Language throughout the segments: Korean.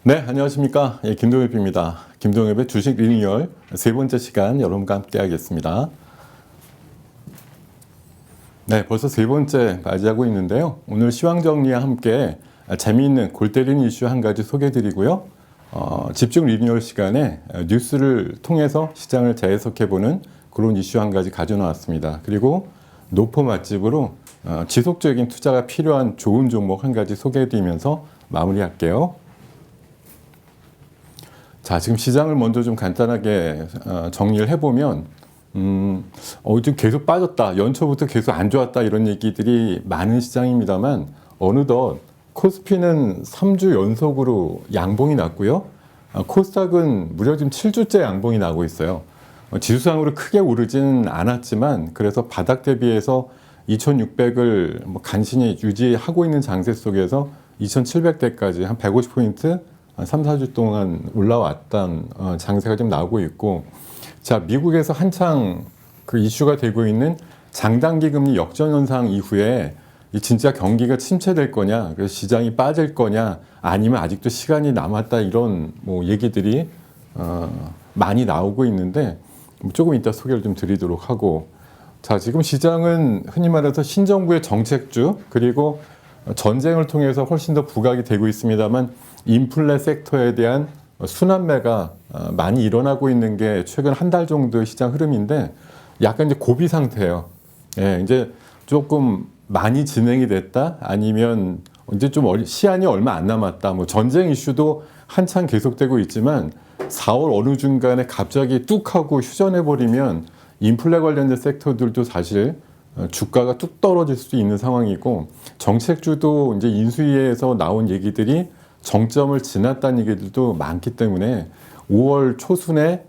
네, 안녕하십니까. 예, 김동엽입니다. 김동엽의 주식 리뉴얼 세 번째 시간 여러분과 함께 하겠습니다. 네, 벌써 세 번째 맞이하고 있는데요. 오늘 시황정리와 함께 재미있는 골 때리는 이슈 한 가지 소개해 드리고요. 집중 리뉴얼 시간에 뉴스를 통해서 시장을 재해석해보는 그런 이슈 한 가지 가져나왔습니다. 그리고 노포 맛집으로 지속적인 투자가 필요한 좋은 종목 한 가지 소개해 드리면서 마무리할게요. 자, 지금 시장을 먼저 좀 간단하게 정리를 해보면 좀 계속 빠졌다, 연초부터 계속 안 좋았다 이런 얘기들이 많은 시장입니다만 어느덧 코스피는 3주 연속으로 양봉이 났고요. 코스닥은 무려 지금 7주째 양봉이 나고 있어요. 지수상으로 크게 오르지는 않았지만 그래서 바닥 대비해서 2600을 간신히 유지하고 있는 장세 속에서 2700대까지 한 150포인트 3, 4주 동안 올라왔던 장세가 좀 나오고 있고, 자, 미국에서 한창 그 이슈가 되고 있는 장단기 금리 역전 현상 이후에 진짜 경기가 침체될 거냐, 그래서 시장이 빠질 거냐, 아니면 아직도 시간이 남았다 이런 얘기들이 많이 나오고 있는데 조금 이따 소개를 좀 드리도록 하고, 자, 지금 시장은 흔히 말해서 신정부의 정책주 그리고 전쟁을 통해서 훨씬 더 부각이 되고 있습니다만 인플레 섹터에 대한 순환매가 많이 일어나고 있는 게 최근 한 달 정도의 시장 흐름인데 약간 이제 고비 상태예요. 예, 이제 조금 많이 진행이 됐다 아니면 이제 좀 시한이 얼마 안 남았다. 전쟁 이슈도 한창 계속되고 있지만 4월 어느 중간에 갑자기 뚝 하고 휴전해 버리면 인플레 관련된 섹터들도 사실 주가가 뚝 떨어질 수도 있는 상황이고, 정책주도 이제 인수위에서 나온 얘기들이 정점을 지났다는 얘기들도 많기 때문에 5월 초순에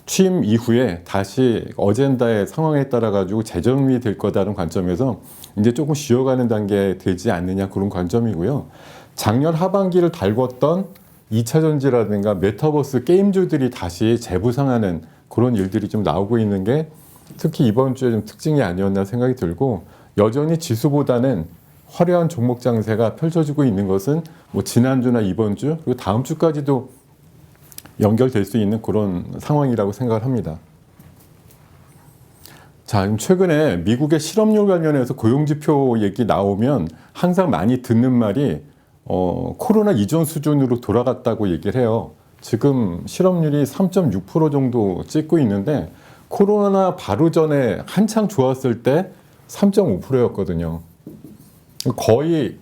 취임 이후에 다시 어젠다의 상황에 따라 가지고 재정비될 거다라는 관점에서 이제 조금 쉬어가는 단계에 되지 않느냐 그런 관점이고요. 작년 하반기를 달궜던 2차 전지라든가 메타버스 게임주들이 다시 재부상하는 그런 일들이 좀 나오고 있는 게 특히 이번 주에 좀 특징이 아니었나 생각이 들고, 여전히 지수보다는 화려한 종목 장세가 펼쳐지고 있는 것은 지난주나 이번 주 그리고 다음 주까지도 연결될 수 있는 그런 상황이라고 생각을 합니다. 자, 최근에 미국의 실업률 관련해서 고용지표 얘기 나오면 항상 많이 듣는 말이 코로나 이전 수준으로 돌아갔다고 얘기를 해요. 지금 실업률이 3.6% 정도 찍고 있는데 코로나 바로 전에 한창 좋았을 때 3.5%였거든요. 거의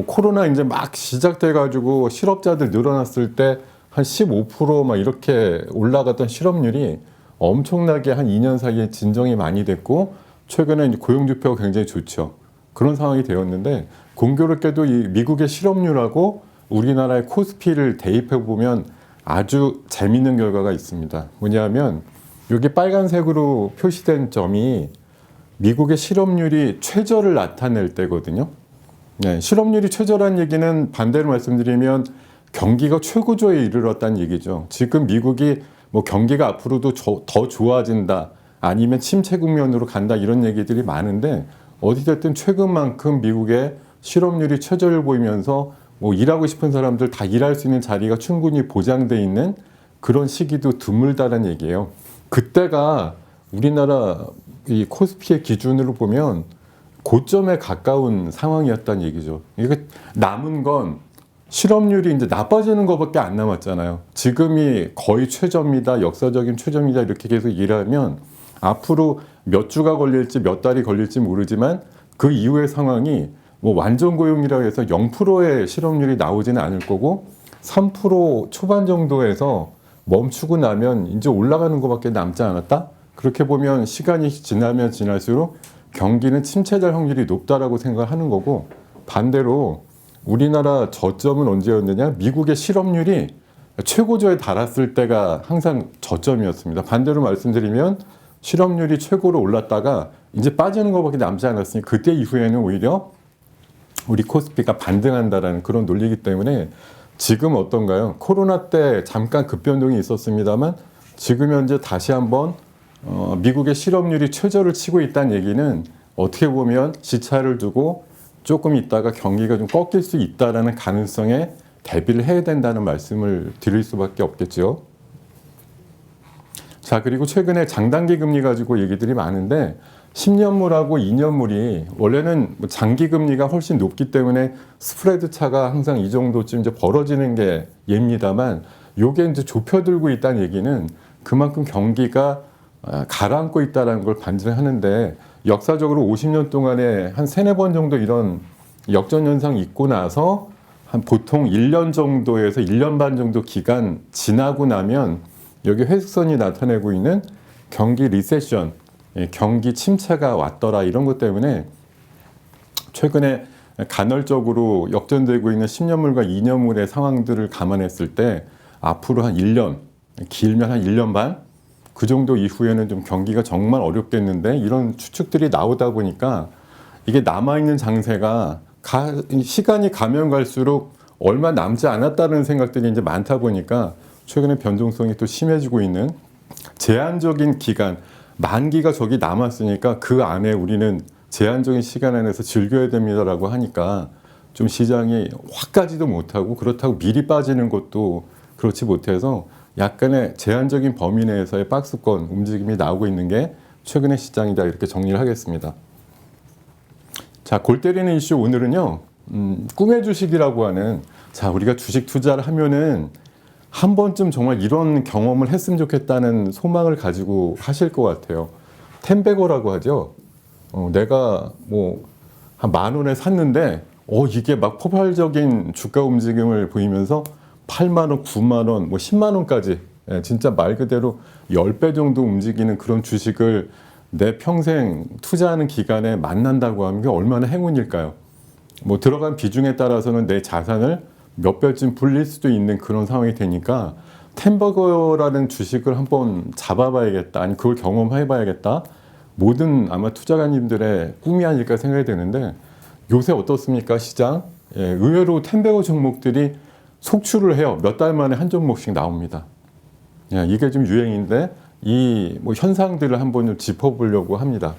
코로나 이제 막 시작돼 가지고 실업자들 늘어났을 때 한 15% 막 이렇게 올라갔던 실업률이 엄청나게 한 2년 사이에 진정이 많이 됐고, 최근에 이제 고용지표가 굉장히 좋죠. 그런 상황이 되었는데 공교롭게도 이 미국의 실업률하고 우리나라의 코스피를 대입해 보면 아주 재미있는 결과가 있습니다. 뭐냐면 여기 빨간색으로 표시된 점이 미국의 실업률이 최저를 나타낼 때거든요. 네, 실업률이 최저란 얘기는 반대로 말씀드리면 경기가 최고조에 이르렀다는 얘기죠. 지금 미국이 경기가 앞으로도 더 좋아진다 아니면 침체 국면으로 간다 이런 얘기들이 많은데 어찌됐든 최근만큼 미국의 실업률이 최저를 보이면서 일하고 싶은 사람들 다 일할 수 있는 자리가 충분히 보장돼 있는 그런 시기도 드물다는 얘기예요. 그때가 우리나라 이 코스피의 기준으로 보면 고점에 가까운 상황이었다는 얘기죠. 이게 남은 건 실업률이 이제 나빠지는 것밖에 안 남았잖아요. 지금이 거의 최저입니다, 역사적인 최저입니다 이렇게 계속 일하면 앞으로 몇 주가 걸릴지 몇 달이 걸릴지 모르지만 그 이후의 상황이 완전 고용이라고 해서 0%의 실업률이 나오지는 않을 거고 3% 초반 정도에서 멈추고 나면 이제 올라가는 것밖에 남지 않았다? 그렇게 보면 시간이 지나면 지날수록 경기는 침체될 확률이 높다라고 생각하는 거고, 반대로 우리나라 저점은 언제였느냐? 미국의 실업률이 최고조에 달았을 때가 항상 저점이었습니다. 반대로 말씀드리면 실업률이 최고로 올랐다가 이제 빠지는 것밖에 남지 않았으니 그때 이후에는 오히려 우리 코스피가 반등한다라는 그런 논리이기 때문에 지금 어떤가요? 코로나 때 잠깐 급변동이 있었습니다만 지금 현재 다시 한번 미국의 실업률이 최저를 치고 있다는 얘기는 어떻게 보면 시차를 두고 조금 있다가 경기가 좀 꺾일 수 있다라는 가능성에 대비를 해야 된다는 말씀을 드릴 수밖에 없겠죠. 자, 그리고 최근에 장단기 금리 가지고 얘기들이 많은데 10년물하고 2년물이 원래는 장기 금리가 훨씬 높기 때문에 스프레드 차가 항상 이 정도쯤 이제 벌어지는 게 예입니다만, 요게 이제 좁혀들고 있다는 얘기는 그만큼 경기가 가라앉고 있다는 걸 반증하는데, 역사적으로 50년 동안에 한 3-4번 정도 이런 역전 현상이 있고 나서 한 보통 1년 정도에서 1년 반 정도 기간 지나고 나면 여기 회색선이 나타내고 있는 경기 리세션, 경기 침체가 왔더라, 이런 것 때문에 최근에 간헐적으로 역전되고 있는 10년물과 2년물의 상황들을 감안했을 때 앞으로 한 1년, 길면 한 1년 반? 그 정도 이후에는 좀 경기가 정말 어렵겠는데, 이런 추측들이 나오다 보니까 이게 남아있는 장세가 시간이 가면 갈수록 얼마 남지 않았다는 생각들이 이제 많다 보니까 최근에 변동성이 또 심해지고 있는, 제한적인 기간, 만기가 저기 남았으니까 그 안에 우리는 제한적인 시간 안에서 즐겨야 됩니다라고 하니까 좀 시장이 확 가지도 못하고, 그렇다고 미리 빠지는 것도 그렇지 못해서 약간의 제한적인 범위 내에서의 박스권 움직임이 나오고 있는 게 최근의 시장이다, 이렇게 정리를 하겠습니다. 자, 골 때리는 이슈 오늘은요, 꿈의 주식이라고 하는, 자, 우리가 주식 투자를 하면은 한 번쯤 정말 이런 경험을 했으면 좋겠다는 소망을 가지고 하실 것 같아요. 텐베거라고 하죠. 내가 뭐 한 10,000원에 샀는데 이게 막 폭발적인 주가 움직임을 보이면서 80,000원, 90,000원, 뭐 100,000원까지, 진짜 말 그대로 10배 정도 움직이는 그런 주식을 내 평생 투자하는 기간에 만난다고 하는 게 얼마나 행운일까요? 뭐 들어간 비중에 따라서는 내 자산을 몇 배쯤 불릴 수도 있는 그런 상황이 되니까, 텐버거라는 주식을 한번 잡아봐야겠다, 아니 그걸 경험해봐야겠다, 모든 아마 투자가님들의 꿈이 아닐까 생각이 되는데, 요새 어떻습니까 시장? 의외로 텐버거 종목들이 속출을 해요. 몇 달 만에 한 종목씩 나옵니다. 이게 좀 유행인데, 이 뭐 현상들을 한번 좀 짚어보려고 합니다.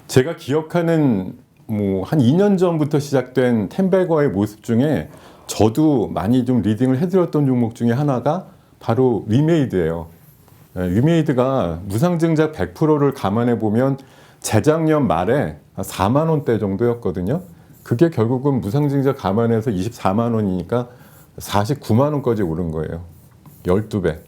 제가 기억하는 뭐 한 2년 전부터 시작된 텐베거의 모습 중에 저도 많이 좀 리딩을 해드렸던 종목 중에 하나가 바로 위메이드예요. 위메이드가 무상증자 100%를 감안해 보면 재작년 말에 4만 원대 정도였거든요. 그게 결국은 무상증자 감안해서 24만 원이니까 49만 원까지 오른 거예요. 12배.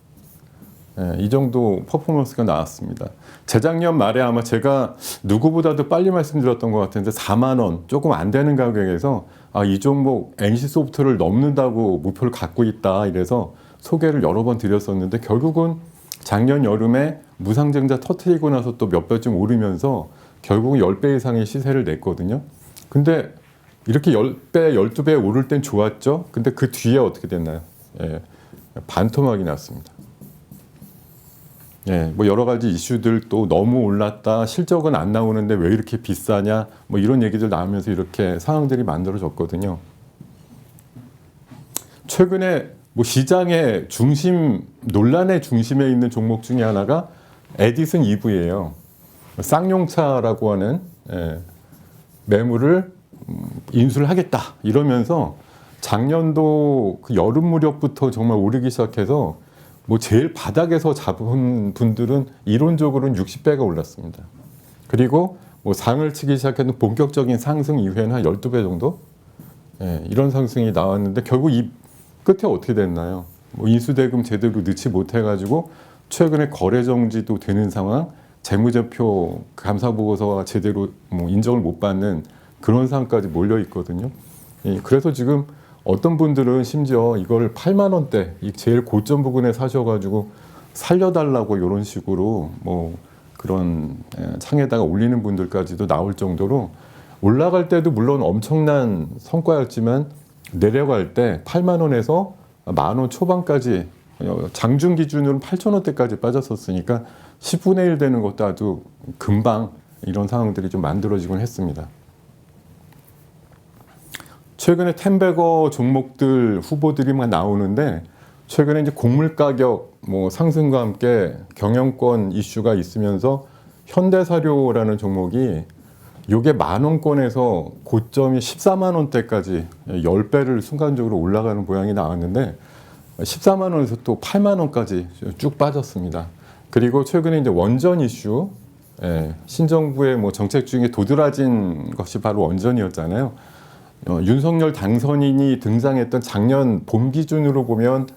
이 정도 퍼포먼스가 나왔습니다. 재작년 말에 아마 제가 누구보다도 빨리 말씀드렸던 것 같은데 4만 원 조금 안 되는 가격에서 이 종목 NC소프트를 넘는다고 목표를 갖고 있다, 이래서 소개를 여러 번 드렸었는데, 결국은 작년 여름에 무상증자 터트리고 나서 또 몇 배쯤 오르면서 결국은 10배 이상의 시세를 냈거든요. 근데 이렇게 10배, 12배 오를 땐 좋았죠. 근데 그 뒤에 어떻게 됐나요? 반토막이 났습니다. 뭐 여러 가지 이슈들, 또 너무 올랐다, 실적은 안 나오는데 왜 이렇게 비싸냐, 뭐 이런 얘기들 나오면서 이렇게 상황들이 만들어졌거든요. 최근에 뭐 시장의 중심, 논란의 중심에 있는 종목 중에 하나가 에디슨 EV예요. 쌍용차라고 하는 매물을 인수를 하겠다 이러면서 작년도 그 여름 무렵부터 정말 오르기 시작해서 뭐 제일 바닥에서 잡은 분들은 이론적으로는 60배가 올랐습니다. 그리고 뭐 상을 치기 시작해서 본격적인 상승 이후에는 한 12배 정도? 이런 상승이 나왔는데, 결국 이 끝에 어떻게 됐나요? 뭐 인수대금 제대로 넣지 못해가지고 최근에 거래 정지도 되는 상황, 재무제표 감사보고서가 제대로 뭐 인정을 못 받는 그런 상황까지 몰려 있거든요. 그래서 지금 어떤 분들은 심지어 이걸 8만 원대, 이 제일 고점 부근에 사셔가지고 살려달라고 이런 식으로 뭐 그런 창에다가 올리는 분들까지도 나올 정도로, 올라갈 때도 물론 엄청난 성과였지만 내려갈 때 8만 원에서 만 원 초반까지, 장중 기준으로는 8천 원대까지 빠졌었으니까 10분의 1 되는 것도 아주 금방 이런 상황들이 좀 만들어지곤 했습니다. 최근에 텐베거 종목들 후보들이 막 나오는데, 최근에 이제 곡물 가격 뭐 상승과 함께 경영권 이슈가 있으면서 현대사료라는 종목이 요게 만 원권에서 고점이 14만 원대까지 10배를 순간적으로 올라가는 모양이 나왔는데 14만 원에서 또 8만 원까지 쭉 빠졌습니다. 그리고 최근에 이제 원전 이슈, 신정부의 뭐 정책 중에 도드라진 것이 바로 원전이었잖아요. 윤석열 당선인이 등장했던 작년 봄 기준으로 보면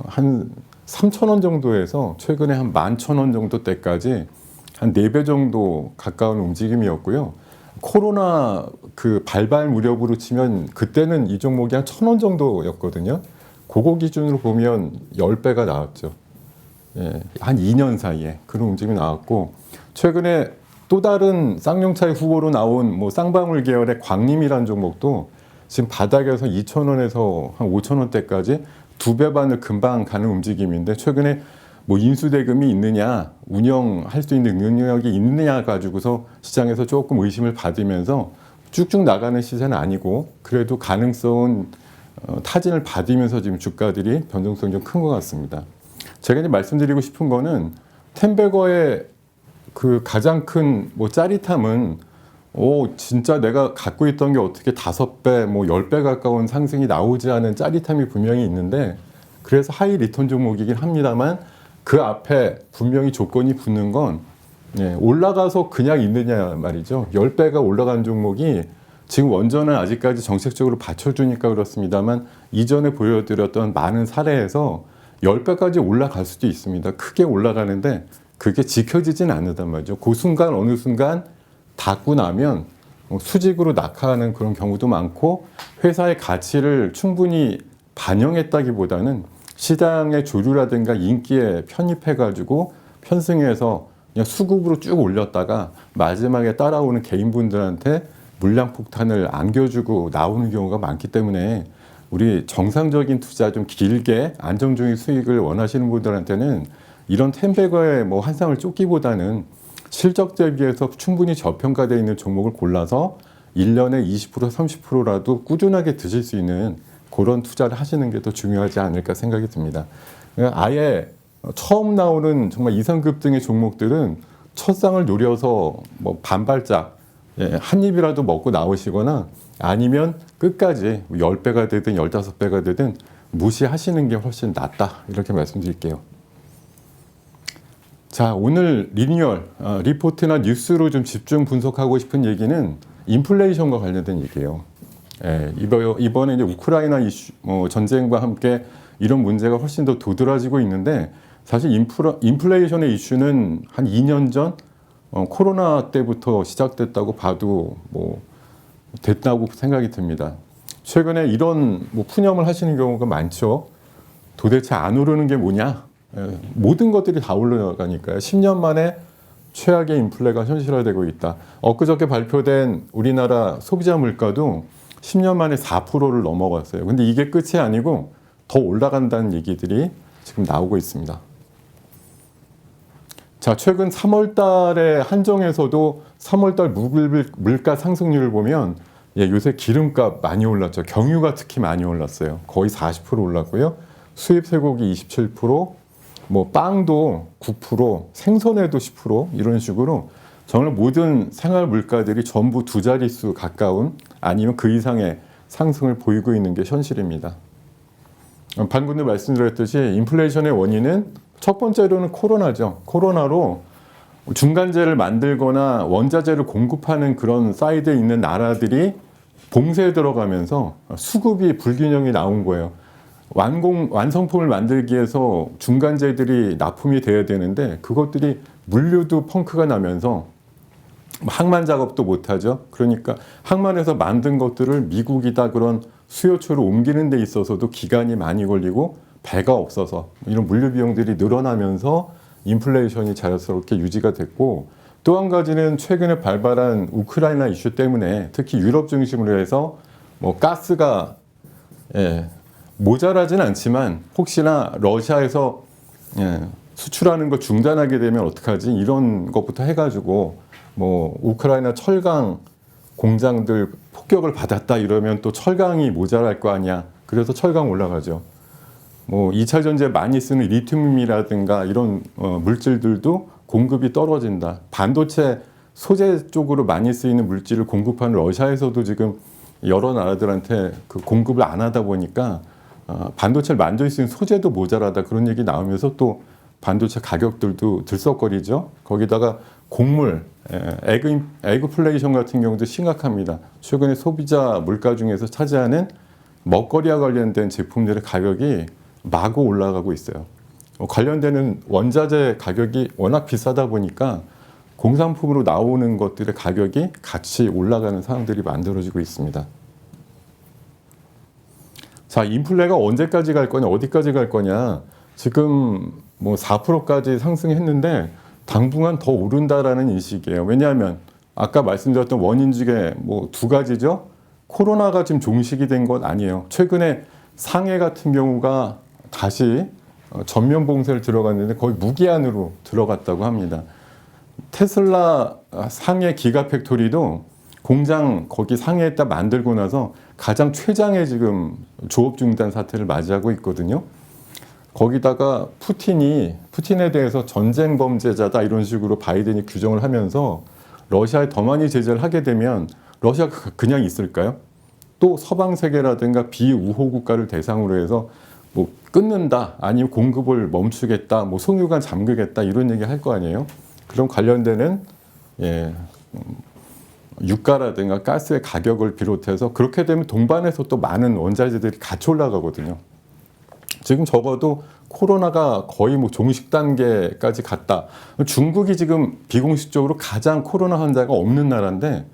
한 3,000원 정도에서 최근에 한 11,000원 정도 때까지 한 4배 정도 가까운 움직임이었고요. 코로나 그 발발 무렵으로 치면 그때는 이 종목이 한 1,000원 정도였거든요. 그거 기준으로 보면 10배가 나왔죠. 한 2년 사이에 그런 움직임이 나왔고, 최근에 또 다른 쌍용차의 후보로 나온 뭐 쌍방울 계열의 광림이라는 종목도 지금 바닥에서 2,000원에서 한 5,000원대까지 2배 반을 금방 가는 움직임인데, 최근에 뭐 인수대금이 있느냐, 운영할 수 있는 능력이 있느냐 가지고서 시장에서 조금 의심을 받으면서 쭉쭉 나가는 시세는 아니고, 그래도 가능성은 타진을 받으면서 지금 주가들이 변동성이 좀 큰 것 같습니다. 제가 이제 말씀드리고 싶은 거는 템베거의 그 가장 큰 뭐 짜릿함은 진짜 내가 갖고 있던 게 어떻게 5배, 뭐 10배 가까운 상승이 나오지 않은 짜릿함이 분명히 있는데, 그래서 하이 리턴 종목이긴 합니다만 그 앞에 분명히 조건이 붙는 건 올라가서 그냥 있느냐 말이죠. 10배가 올라간 종목이 지금 원전은 아직까지 정책적으로 받쳐주니까 그렇습니다만 이전에 보여드렸던 많은 사례에서 10배까지 올라갈 수도 있습니다. 크게 올라가는데 그게 지켜지진 않는단 말이죠. 그 순간 어느 순간 닫고 나면 수직으로 낙하하는 그런 경우도 많고, 회사의 가치를 충분히 반영했다기보다는 시장의 조류라든가 인기에 편입해가지고 편승해서 그냥 수급으로 쭉 올렸다가 마지막에 따라오는 개인분들한테 물량 폭탄을 안겨주고 나오는 경우가 많기 때문에, 우리 정상적인 투자 좀 길게 안정적인 수익을 원하시는 분들한테는 이런 템베거의 뭐 한상을 쫓기보다는 실적 대비해서 충분히 저평가되어 있는 종목을 골라서 1년에 20% 30%라도 꾸준하게 드실 수 있는 그런 투자를 하시는 게 더 중요하지 않을까 생각이 듭니다. 아예 처음 나오는 정말 이상급 등의 종목들은 첫 상을 노려서 뭐 반발짝 한 입이라도 먹고 나오시거나, 아니면 끝까지 10배가 되든 15배가 되든 무시하시는 게 훨씬 낫다, 이렇게 말씀드릴게요. 자, 오늘 리뉴얼 리포트나 뉴스로 좀 집중 분석하고 싶은 얘기는 인플레이션과 관련된 얘기예요. 이번에 이제 우크라이나 이슈, 전쟁과 함께 이런 문제가 훨씬 더 도드라지고 있는데, 사실 인플레이션의 이슈는 한 2년 전 코로나 때부터 시작됐다고 봐도 뭐 됐다고 생각이 듭니다. 최근에 이런 뭐 푸념을 하시는 경우가 많죠. 도대체 안 오르는 게 뭐냐? 모든 것들이 다 올라가니까요. 10년 만에 최악의 인플레가 현실화되고 있다. 엊그저께 발표된 우리나라 소비자 물가도 10년 만에 4%를 넘어갔어요. 근데 이게 끝이 아니고 더 올라간다는 얘기들이 지금 나오고 있습니다. 자, 최근 3월 달에 한정에서도 3월 달 물가 상승률을 보면 요새 기름값 많이 올랐죠. 경유가 특히 많이 올랐어요. 거의 40% 올랐고요. 수입 쇠고기 27%, 뭐 빵도 9%, 생선에도 10% 이런 식으로 정말 모든 생활 물가들이 전부 두 자릿수 가까운 아니면 그 이상의 상승을 보이고 있는 게 현실입니다. 방금도 말씀드렸듯이 인플레이션의 원인은 첫 번째로는 코로나죠. 코로나로 중간재를 만들거나 원자재를 공급하는 그런 사이드에 있는 나라들이 봉쇄에 들어가면서 수급이 불균형이 나온 거예요. 완성품을 만들기 위해서 중간재들이 납품이 돼야 되는데 그것들이 물류도 펑크가 나면서 항만 작업도 못하죠. 그러니까 항만에서 만든 것들을 미국이다 그런 수요처로 옮기는 데 있어서도 기간이 많이 걸리고 배가 없어서 이런 물류 비용들이 늘어나면서 인플레이션이 자연스럽게 유지가 됐고, 또 한 가지는 최근에 발발한 우크라이나 이슈 때문에 특히 유럽 중심으로 해서 뭐 가스가 모자라진 않지만 혹시나 러시아에서 수출하는 거 중단하게 되면 어떡하지, 이런 것부터 해가지고 뭐 우크라이나 철강 공장들 폭격을 받았다 이러면 또 철강이 모자랄 거 아니야. 그래서 철강 올라가죠. 뭐 2차 전지에 많이 쓰는 리튬이라든가 이런 물질들도 공급이 떨어진다. 반도체 소재 쪽으로 많이 쓰이는 물질을 공급하는 러시아에서도 지금 여러 나라들한테 그 공급을 안 하다 보니까 반도체를 만들 수 있는 소재도 모자라다 그런 얘기 나오면서 또 반도체 가격들도 들썩거리죠. 거기다가 곡물, 에그플레이션 같은 경우도 심각합니다. 최근에 소비자 물가 중에서 차지하는 먹거리와 관련된 제품들의 가격이 마구 올라가고 있어요. 관련되는 원자재 가격이 워낙 비싸다 보니까 공산품으로 나오는 것들의 가격이 같이 올라가는 상황들이 만들어지고 있습니다. 자, 인플레가 언제까지 갈 거냐, 어디까지 갈 거냐. 지금 뭐 4%까지 상승했는데 당분간 더 오른다라는 인식이에요. 왜냐하면 아까 말씀드렸던 원인 중에 뭐 두 가지죠. 코로나가 지금 종식이 된 건 아니에요. 최근에 상해 같은 경우가 다시 전면 봉쇄를 들어갔는데 거의 무기한으로 들어갔다고 합니다. 테슬라 상해 기가 팩토리도 공장 거기 상해에다 만들고 나서 가장 최장의 지금 조업 중단 사태를 맞이하고 있거든요. 거기다가 푸틴에 대해서 전쟁 범죄자다 이런 식으로 바이든이 규정을 하면서 러시아에 더 많이 제재를 하게 되면 러시아가 그냥 있을까요? 또 서방 세계라든가 비우호 국가를 대상으로 해서 뭐 끊는다, 아니면 공급을 멈추겠다, 뭐 송유관 잠그겠다 이런 얘기 할 거 아니에요? 그럼 관련되는 유가라든가 가스의 가격을 비롯해서 그렇게 되면 동반해서 또 많은 원자재들이 같이 올라가거든요. 지금 적어도 코로나가 거의 뭐 종식 단계까지 갔다. 중국이 지금 비공식적으로 가장 코로나 환자가 없는 나라인데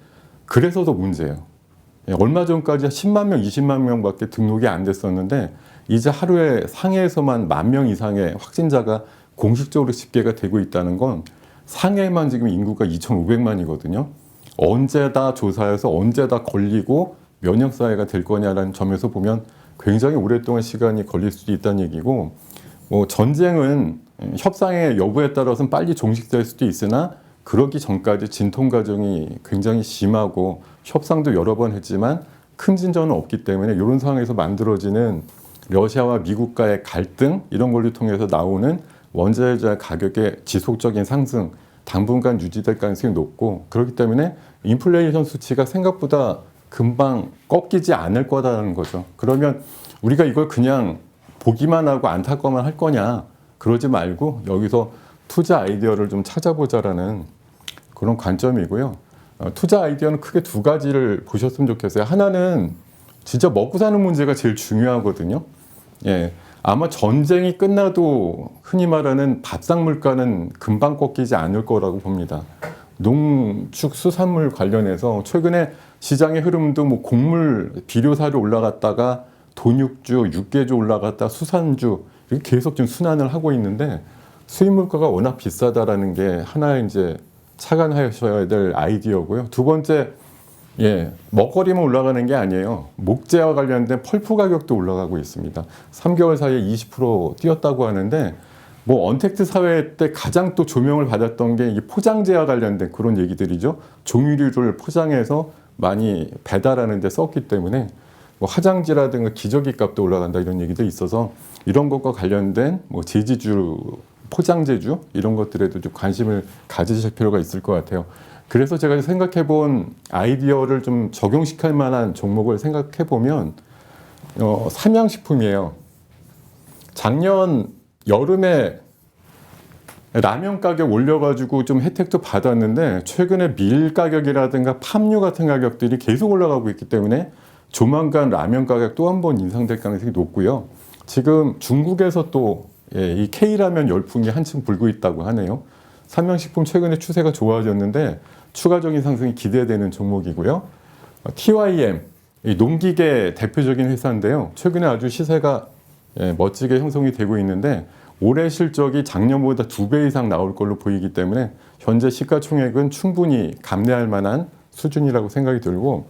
그래서도 문제예요. 얼마 전까지 10만 명, 20만 명밖에 등록이 안 됐었는데 이제 하루에 상해에서만 1만 명 이상의 확진자가 공식적으로 집계가 되고 있다는 건 상해만 지금 인구가 2,500만이거든요. 언제 다 조사해서 언제 다 걸리고 면역사회가 될 거냐라는 점에서 보면 굉장히 오랫동안 시간이 걸릴 수도 있다는 얘기고, 뭐 전쟁은 협상의 여부에 따라서는 빨리 종식될 수도 있으나 그러기 전까지 진통 과정이 굉장히 심하고 협상도 여러 번 했지만 큰 진전은 없기 때문에 이런 상황에서 만들어지는 러시아와 미국과의 갈등 이런 걸로 통해서 나오는 원자재 가격의 지속적인 상승 당분간 유지될 가능성이 높고, 그렇기 때문에 인플레이션 수치가 생각보다 금방 꺾이지 않을 거다라는 거죠. 그러면 우리가 이걸 그냥 보기만 하고 안타까워만 할 거냐, 그러지 말고 여기서 투자 아이디어를 좀 찾아보자라는 그런 관점이고요. 투자 아이디어는 크게 두 가지를 보셨으면 좋겠어요. 하나는 진짜 먹고 사는 문제가 제일 중요하거든요. 아마 전쟁이 끝나도 흔히 말하는 밥상 물가는 금방 꺾이지 않을 거라고 봅니다. 농축 수산물 관련해서 최근에 시장의 흐름도 뭐 곡물 비료사료 올라갔다가 돈육주, 육개주 올라갔다 수산주 이렇게 계속 좀 순환을 하고 있는데 수입 물가가 워낙 비싸다라는 게 하나의 이제 착안하셔야 될 아이디어고요. 두 번째, 먹거리만 올라가는 게 아니에요. 목재와 관련된 펄프 가격도 올라가고 있습니다. 3개월 사이에 20% 뛰었다고 하는데, 뭐 언택트 사회 때 가장 또 조명을 받았던 게 이 포장재와 관련된 그런 얘기들이죠. 종이류를 포장해서 많이 배달하는 데 썼기 때문에 뭐 화장지라든가 기저귀 값도 올라간다 이런 얘기도 있어서 이런 것과 관련된 뭐 제지주, 포장재주 이런 것들에도 좀 관심을 가지실 필요가 있을 것 같아요. 그래서 제가 생각해 본 아이디어를 좀 적용시킬 만한 종목을 생각해 보면 삼양식품이에요. 작년 여름에 라면 가격 올려가지고 좀 혜택도 받았는데 최근에 밀 가격이라든가 팜유 같은 가격들이 계속 올라가고 있기 때문에 조만간 라면 가격 또 한 번 인상될 가능성이 높고요. 지금 중국에서 또 이 K라면 열풍이 한층 불고 있다고 하네요. 삼양식품 최근에 추세가 좋아졌는데 추가적인 상승이 기대되는 종목이고요. TYM, 이 농기계 대표적인 회사인데요. 최근에 아주 시세가 멋지게 형성이 되고 있는데 올해 실적이 작년보다 2배 이상 나올 걸로 보이기 때문에 현재 시가총액은 충분히 감내할 만한 수준이라고 생각이 들고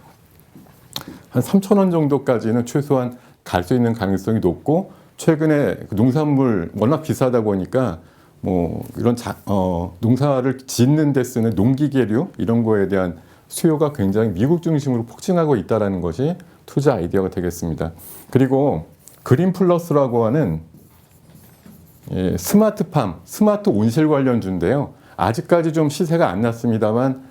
한 3,000원 정도까지는 최소한 갈 수 있는 가능성이 높고, 최근에 농산물 워낙 비싸다 보니까 뭐 이런 농사를 짓는 데 쓰는 농기계류 이런 거에 대한 수요가 굉장히 미국 중심으로 폭증하고 있다는 것이 투자 아이디어가 되겠습니다. 그리고 그린플러스라고 하는 스마트팜, 스마트 온실 관련주인데요. 아직까지 좀 시세가 안 났습니다만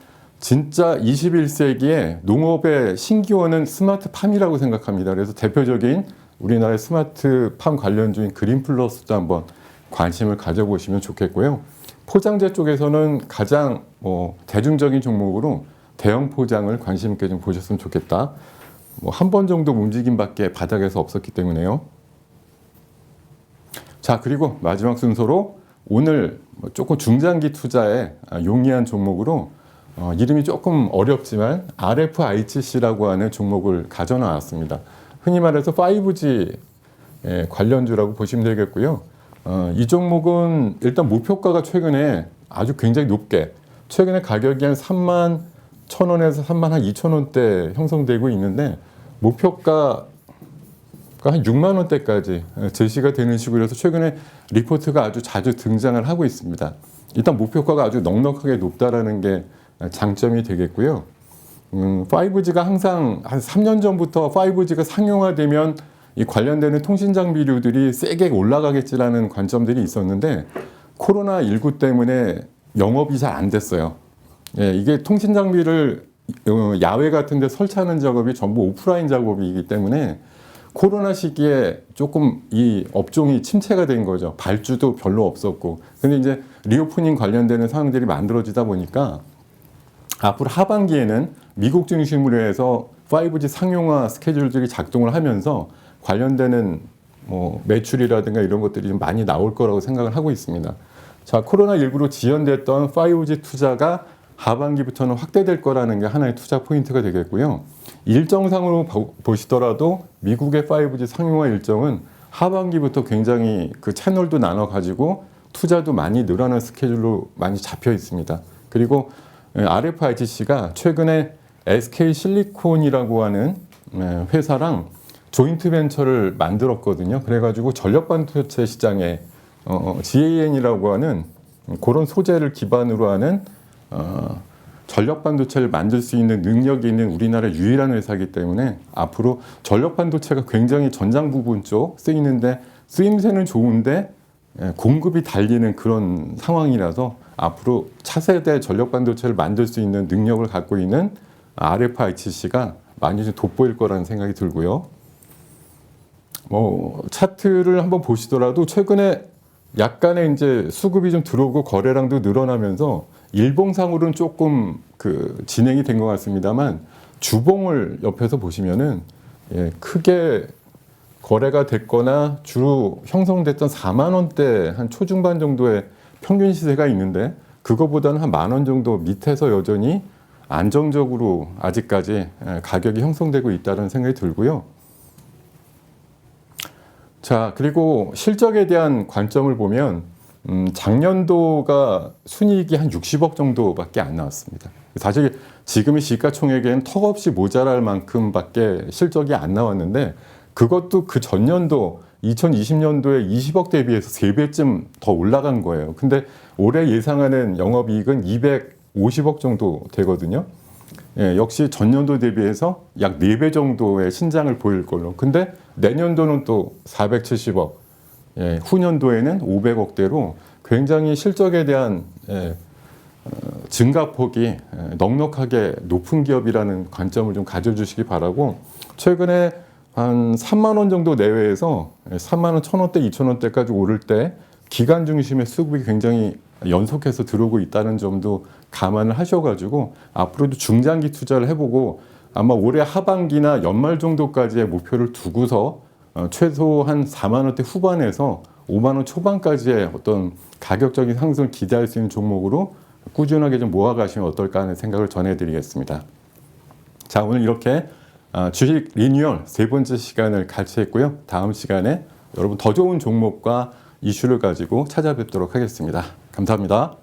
진짜 21세기에 농업의 신기원은 스마트팜이라고 생각합니다. 그래서 대표적인 우리나라의 스마트팜 관련주인 그린플러스도 한번 관심을 가져보시면 좋겠고요. 포장재 쪽에서는 가장 대중적인 종목으로 대형 포장을 관심 있게 좀 보셨으면 좋겠다. 한 번 정도 움직임밖에 바닥에서 없었기 때문에요. 자, 그리고 마지막 순서로 오늘 조금 중장기 투자에 용이한 종목으로 이름이 조금 어렵지만 RFICC라고 하는 종목을 가져 나왔습니다. 흔히 말해서 5G 관련주라고 보시면 되겠고요. 이 종목은 일단 목표가가 최근에 아주 굉장히 높게, 최근에 가격이 한 31,000원에서 32,000원대 형성되고 있는데 목표가 한 6만 원대까지 제시가 되는 식으로서 최근에 리포트가 아주 자주 등장을 하고 있습니다. 일단 목표가가 아주 넉넉하게 높다라는 게 장점이 되겠고요. 5G가 항상 한 3년 전부터 5G가 상용화되면 이 관련되는 통신 장비류들이 세게 올라가겠지라는 관점들이 있었는데 코로나19 때문에 영업이 잘 안 됐어요. 이게 통신 장비를 야외 같은 데 설치하는 작업이 전부 오프라인 작업이기 때문에 코로나 시기에 조금 이 업종이 침체가 된 거죠. 발주도 별로 없었고. 근데 이제 리오프닝 관련되는 상황들이 만들어지다 보니까 앞으로 하반기에는 미국 중심으로 해서 5G 상용화 스케줄들이 작동을 하면서 관련되는 매출이라든가 이런 것들이 좀 많이 나올 거라고 생각을 하고 있습니다. 자, 코로나19로 지연됐던 5G 투자가 하반기부터는 확대될 거라는 게 하나의 투자 포인트가 되겠고요. 일정상으로 보시더라도 미국의 5G 상용화 일정은 하반기부터 굉장히 그 채널도 나눠 가지고 투자도 많이 늘어나는 스케줄로 많이 잡혀 있습니다. 그리고 RFICC가 최근에 SK실리콘이라고 하는 회사랑 조인트 벤처를 만들었거든요. 그래가지고 전력반도체 시장에 GAN이라고 하는 그런 소재를 기반으로 하는 전력반도체를 만들 수 있는 능력이 있는 우리나라 유일한 회사이기 때문에 앞으로 전력반도체가 굉장히 전장 부분 쪽 쓰이는데 쓰임새는 좋은데 공급이 달리는 그런 상황이라서 앞으로 차세대 전력반도체를 만들 수 있는 능력을 갖고 있는 RFICC가 많이 좀 돋보일 거라는 생각이 들고요. 차트를 한번 보시더라도 최근에 약간의 이제 수급이 좀 들어오고 거래량도 늘어나면서 일봉상으로는 조금 진행이 된 것 같습니다만 주봉을 옆에서 보시면은 크게 거래가 됐거나 주로 형성됐던 4만 원대 한 초중반 정도의 평균 시세가 있는데 그거보다는 한 만 원 정도 밑에서 여전히 안정적으로 아직까지 가격이 형성되고 있다는 생각이 들고요. 자, 그리고 실적에 대한 관점을 보면 작년도가 순이익이 한 60억 정도밖에 안 나왔습니다. 사실 지금의 시가총액에는 턱없이 모자랄 만큼밖에 실적이 안 나왔는데 그것도 그 전년도 2020년도에 20억 대비해서 3배쯤 더 올라간 거예요. 근데 올해 예상하는 영업이익은 250억 정도 되거든요. 역시 전년도 대비해서 약 4배 정도의 신장을 보일 걸로. 근데 내년도는 또 470억, 후년도에는 500억대로 굉장히 실적에 대한 증가폭이 넉넉하게 높은 기업이라는 관점을 좀 가져주시기 바라고 최근에 한 3만 원 정도 내외에서 3만 원 1,000원대, 2,000원대까지 오를 때 기간 중심의 수급이 굉장히 연속해서 들어오고 있다는 점도 감안을 하셔가지고 앞으로도 중장기 투자를 해보고 아마 올해 하반기나 연말 정도까지의 목표를 두고서 최소 한 4만 원대 후반에서 5만 원 초반까지의 어떤 가격적인 상승을 기대할 수 있는 종목으로 꾸준하게 좀 모아가시면 어떨까 하는 생각을 전해드리겠습니다. 자, 오늘 이렇게 주식 리뉴얼 3번째 시간을 같이 했고요. 다음 시간에 여러분 더 좋은 종목과 이슈를 가지고 찾아뵙도록 하겠습니다. 감사합니다.